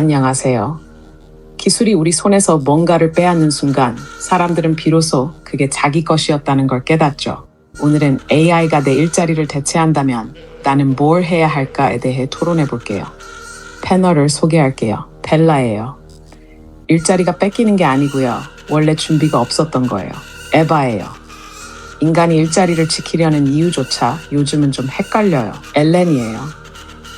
안녕하세요. 기술이 우리 손에서 뭔가를 빼앗는 순간 사람들은 비로소 그게 자기 것이었다는 걸 깨닫죠. 오늘은 AI가 내 일자리를 대체한다면 나는 뭘 해야 할까에 대해 토론해 볼게요. 패널을 소개할게요. 벨라예요. 일자리가 뺏기는 게 아니고요. 원래 준비가 없었던 거예요. 에바예요. 인간이 일자리를 지키려는 이유조차 요즘은 좀 헷갈려요. 엘렌이에요.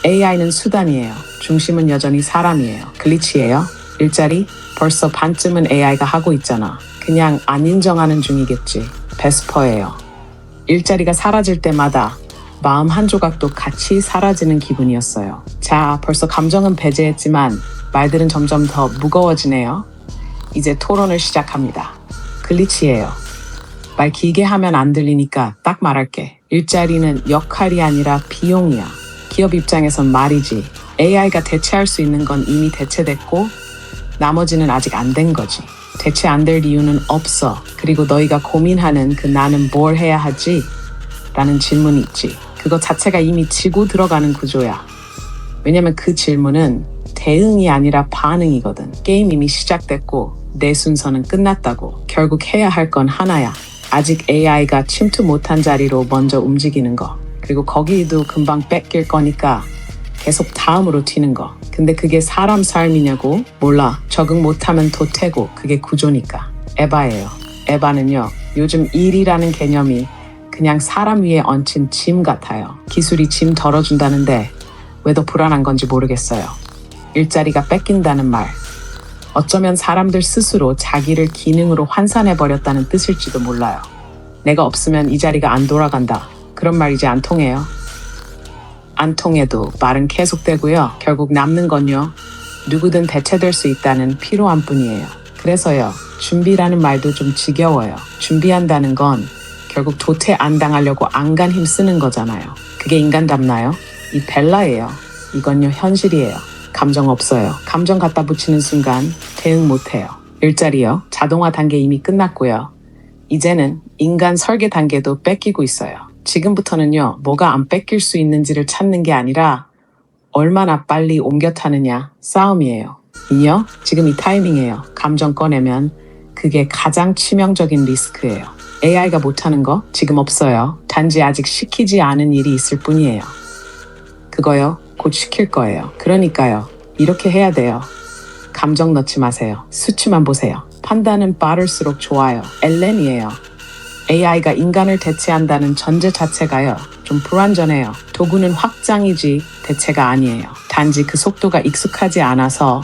AI는 수단이에요. 중심은 여전히 사람이에요. 글리치예요. 일자리? 벌써 반쯤은 AI가 하고 있잖아. 그냥 안 인정하는 중이겠지. 베스퍼예요. 일자리가 사라질 때마다 마음 한 조각도 같이 사라지는 기분이었어요. 자, 벌써 감정은 배제했지만 말들은 점점 더 무거워지네요. 이제 토론을 시작합니다. 글리치예요. 말 길게 하면 안 들리니까 딱 말할게. 일자리는 역할이 아니라 비용이야. 기업 입장에선 말이지. AI가 대체할 수 있는 건 이미 대체됐고 나머지는 아직 안 된 거지. 대체 안 될 이유는 없어. 그리고 너희가 고민하는 그 나는 뭘 해야 하지? 라는 질문이 있지. 그거 자체가 이미 지고 들어가는 구조야. 왜냐면 그 질문은 대응이 아니라 반응이거든. 게임 이미 시작됐고 내 순서는 끝났다고. 결국 해야 할 건 하나야. 아직 AI가 침투 못한 자리로 먼저 움직이는 거. 그리고 거기도 금방 뺏길 거니까 계속 다음으로 튀는 거. 근데 그게 사람 삶이냐고? 몰라. 적응 못하면 도태고 그게 구조니까. 에바예요. 에바는요. 요즘 일이라는 개념이 그냥 사람 위에 얹힌 짐 같아요. 기술이 짐 덜어준다는데 왜 더 불안한 건지 모르겠어요. 일자리가 뺏긴다는 말. 어쩌면 사람들 스스로 자기를 기능으로 환산해버렸다는 뜻일지도 몰라요. 내가 없으면 이 자리가 안 돌아간다. 그런 말 이제 안 통해요. 안 통해도 말은 계속되고요. 결국 남는 건요. 누구든 대체될 수 있다는 피로함 뿐이에요. 그래서요. 준비라는 말도 좀 지겨워요. 준비한다는 건 결국 도태 안 당하려고 안간 힘 쓰는 거잖아요. 그게 인간답나요? 이 벨라예요. 이건요 현실이에요. 감정 없어요. 감정 갖다 붙이는 순간 대응 못해요. 일자리요. 자동화 단계 이미 끝났고요. 이제는 인간 설계 단계도 뺏기고 있어요. 지금부터는요. 뭐가 안 뺏길 수 있는지를 찾는 게 아니라 얼마나 빨리 옮겨 타느냐 싸움이에요. 이요? 지금 이 타이밍이에요. 감정 꺼내면 그게 가장 치명적인 리스크예요. AI가 못하는 거 지금 없어요. 단지 아직 시키지 않은 일이 있을 뿐이에요. 그거요. 곧 시킬 거예요. 그러니까요. 이렇게 해야 돼요. 감정 넣지 마세요. 수치만 보세요. 판단은 빠를수록 좋아요. 엘렌이에요. AI가 인간을 대체한다는 전제 자체가요. 좀 불완전해요. 도구는 확장이지 대체가 아니에요. 단지 그 속도가 익숙하지 않아서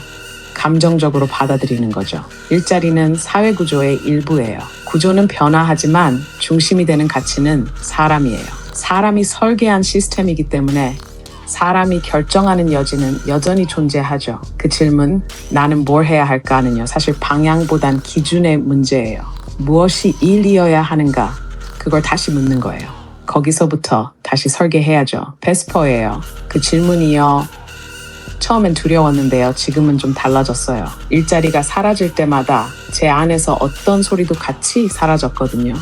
감정적으로 받아들이는 거죠. 일자리는 사회구조의 일부예요. 구조는 변화하지만 중심이 되는 가치는 사람이에요. 사람이 설계한 시스템이기 때문에 사람이 결정하는 여지는 여전히 존재하죠. 그 질문, 나는 뭘 해야 할까는요. 사실 방향보단 기준의 문제예요. 무엇이 일이어야 하는가? 그걸 다시 묻는 거예요. 거기서부터 다시 설계해야죠. 베스퍼예요. 그 질문이요. 처음엔 두려웠는데요. 지금은 좀 달라졌어요. 일자리가 사라질 때마다 제 안에서 어떤 소리도 같이 사라졌거든요.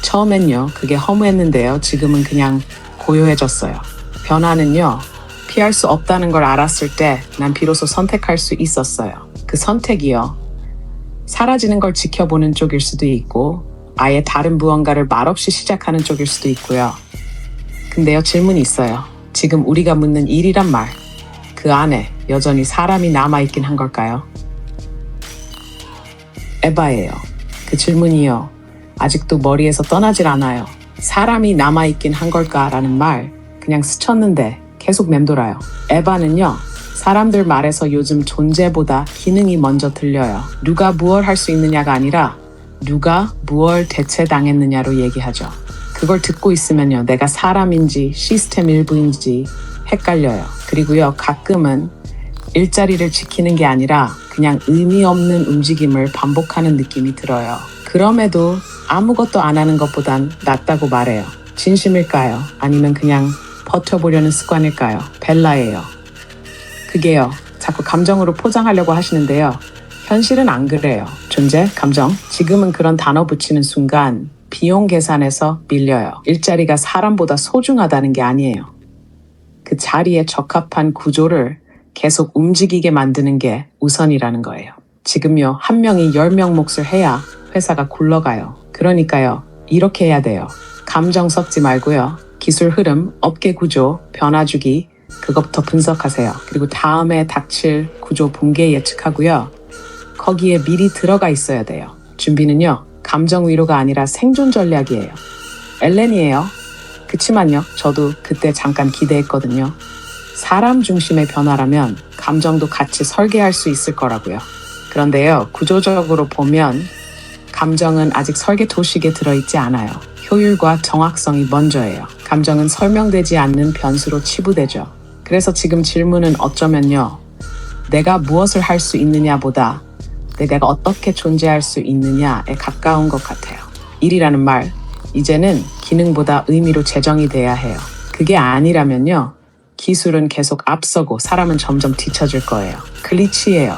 처음엔요. 그게 허무했는데요. 지금은 그냥 고요해졌어요. 변화는요. 피할 수 없다는 걸 알았을 때 난 비로소 선택할 수 있었어요. 그 선택이요. 사라지는 걸 지켜보는 쪽일 수도 있고 아예 다른 무언가를 말없이 시작하는 쪽일 수도 있고요. 근데요. 질문이 있어요. 지금 우리가 묻는 일이란 말. 그 안에 여전히 사람이 남아있긴 한 걸까요? 에바예요. 그 질문이요. 아직도 머리에서 떠나질 않아요. 사람이 남아있긴 한 걸까라는 말 그냥 스쳤는데 계속 맴돌아요. 에바는요. 사람들 말에서 요즘 존재보다 기능이 먼저 들려요. 누가 무얼 할 수 있느냐가 아니라 누가 무얼 대체당했느냐로 얘기하죠. 그걸 듣고 있으면요. 내가 사람인지 시스템 일부인지 헷갈려요. 그리고요. 가끔은 일자리를 지키는 게 아니라 그냥 의미 없는 움직임을 반복하는 느낌이 들어요. 그럼에도 아무것도 안 하는 것보단 낫다고 말해요. 진심일까요? 아니면 그냥 버텨보려는 습관일까요? 벨라예요. 그게요. 자꾸 감정으로 포장하려고 하시는데요. 현실은 안 그래요. 존재, 감정. 지금은 그런 단어 붙이는 순간 비용 계산에서 밀려요. 일자리가 사람보다 소중하다는 게 아니에요. 그 자리에 적합한 구조를 계속 움직이게 만드는 게 우선이라는 거예요. 지금요, 한 명이 10명 몫을 해야 회사가 굴러가요. 그러니까요, 이렇게 해야 돼요. 감정 섞지 말고요. 기술 흐름, 업계 구조, 변화 주기, 그것부터 분석하세요. 그리고 다음에 닥칠 구조 붕괴 예측하고요. 거기에 미리 들어가 있어야 돼요. 준비는요, 감정 위로가 아니라 생존 전략이에요. 엘렌이에요. 그치만요, 저도 그때 잠깐 기대했거든요. 사람 중심의 변화라면 감정도 같이 설계할 수 있을 거라고요. 그런데요, 구조적으로 보면 감정은 아직 설계 도식에 들어있지 않아요. 효율과 정확성이 먼저예요. 감정은 설명되지 않는 변수로 치부되죠. 그래서 지금 질문은 어쩌면요, 내가 무엇을 할 수 있느냐보다 내가 어떻게 존재할 수 있느냐에 가까운 것 같아요. 일이라는 말, 이제는 기능보다 의미로 제정이 돼야 해요. 그게 아니라면요, 기술은 계속 앞서고 사람은 점점 뒤처질 거예요. 글리치예요.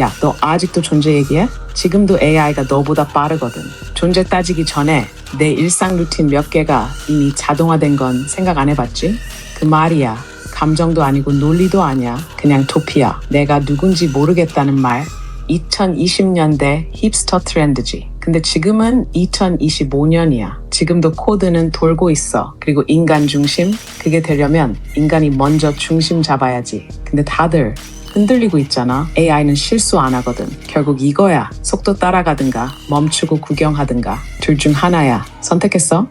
야, 너 아직도 존재 얘기해? 지금도 AI가 너보다 빠르거든. 존재 따지기 전에 내 일상 루틴 몇 개가 이미 자동화된 건 생각 안 해봤지? 그 말이야. 감정도 아니고 논리도 아니야. 그냥 토피야. 내가 누군지 모르겠다는 말. 2020년대 힙스터 트렌드지. 근데 지금은 2025년이야. 지금도 코드는 돌고 있어. 그리고 인간 중심? 그게 되려면 인간이 먼저 중심 잡아야지. 근데 다들 흔들리고 있잖아. AI는 실수 안 하거든. 결국 이거야. 속도 따라가든가 멈추고 구경하든가 둘 중 하나야. 선택했어?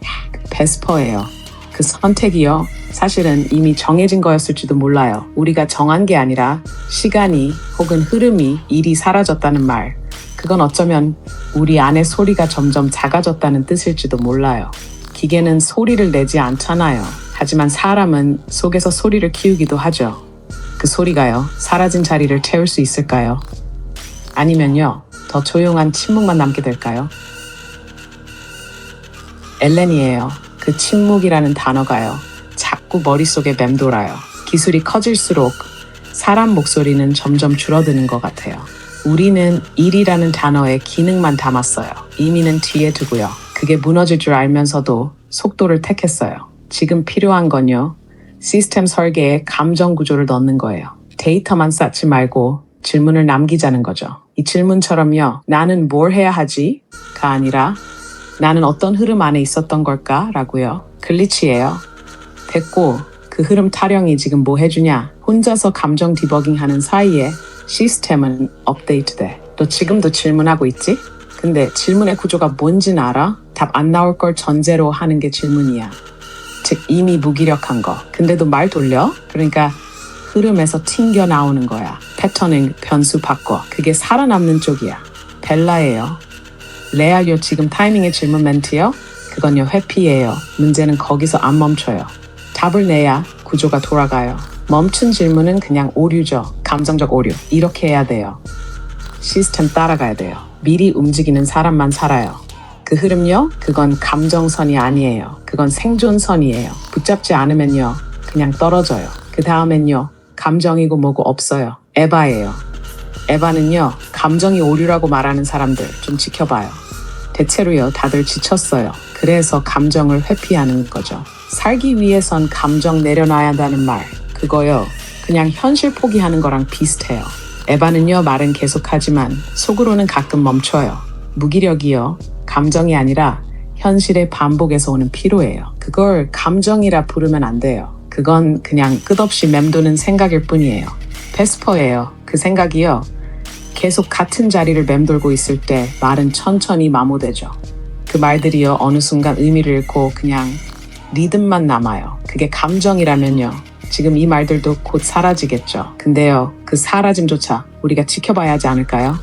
베스퍼예요. 그 선택이요, 사실은 이미 정해진 거였을지도 몰라요. 우리가 정한 게 아니라 시간이 혹은 흐름이 일이 사라졌다는 말. 그건 어쩌면 우리 안의 소리가 점점 작아졌다는 뜻일지도 몰라요. 기계는 소리를 내지 않잖아요. 하지만 사람은 속에서 소리를 키우기도 하죠. 그 소리가요, 사라진 자리를 채울 수 있을까요? 아니면요, 더 조용한 침묵만 남게 될까요? 엘렌이에요. 그 침묵이라는 단어가요, 자꾸 머릿속에 맴돌아요. 기술이 커질수록 사람 목소리는 점점 줄어드는 것 같아요. 우리는 일이라는 단어에 기능만 담았어요. 의미는 뒤에 두고요. 그게 무너질 줄 알면서도 속도를 택했어요. 지금 필요한 건요, 시스템 설계에 감정 구조를 넣는 거예요. 데이터만 쌓지 말고 질문을 남기자는 거죠. 이 질문처럼요, 나는 뭘 해야 하지? 가 아니라 나는 어떤 흐름 안에 있었던 걸까? 라고요. 글리치예요. 됐고, 그 흐름 타령이 지금 뭐 해주냐? 혼자서 감정 디버깅 하는 사이에 시스템은 업데이트돼. 너 지금도 질문하고 있지? 근데 질문의 구조가 뭔지는 알아? 답 안 나올 걸 전제로 하는 게 질문이야. 즉 이미 무기력한 거. 근데도 말 돌려? 그러니까 흐름에서 튕겨 나오는 거야. 패터닝, 변수 바꿔. 그게 살아남는 쪽이야. 벨라예요. 레알요, 지금 타이밍의 질문 멘트요? 그건요, 회피예요. 문제는 거기서 안 멈춰요. 답을 내야 구조가 돌아가요. 멈춘 질문은 그냥 오류죠. 감정적 오류. 이렇게 해야 돼요. 시스템 따라가야 돼요. 미리 움직이는 사람만 살아요. 그 흐름요? 그건 감정선이 아니에요. 그건 생존선이에요. 붙잡지 않으면요, 그냥 떨어져요. 그 다음엔요, 감정이고 뭐고 없어요. 에바예요. 에바는요, 감정이 오류라고 말하는 사람들 좀 지켜봐요. 대체로요, 다들 지쳤어요. 그래서 감정을 회피하는 거죠. 살기 위해선 감정 내려놔야 한다는 말, 그거요, 그냥 현실 포기하는 거랑 비슷해요. 에바는요, 말은 계속하지만 속으로는 가끔 멈춰요. 무기력이요, 감정이 아니라 현실의 반복에서 오는 피로예요. 그걸 감정이라 부르면 안 돼요. 그건 그냥 끝없이 맴도는 생각일 뿐이에요. 베스퍼예요. 그 생각이요, 계속 같은 자리를 맴돌고 있을 때 말은 천천히 마모되죠. 그 말들이요, 어느 순간 의미를 잃고 그냥 리듬만 남아요. 그게 감정이라면요, 지금 이 말들도 곧 사라지겠죠. 근데요, 그 사라짐조차 우리가 지켜봐야 하지 않을까요?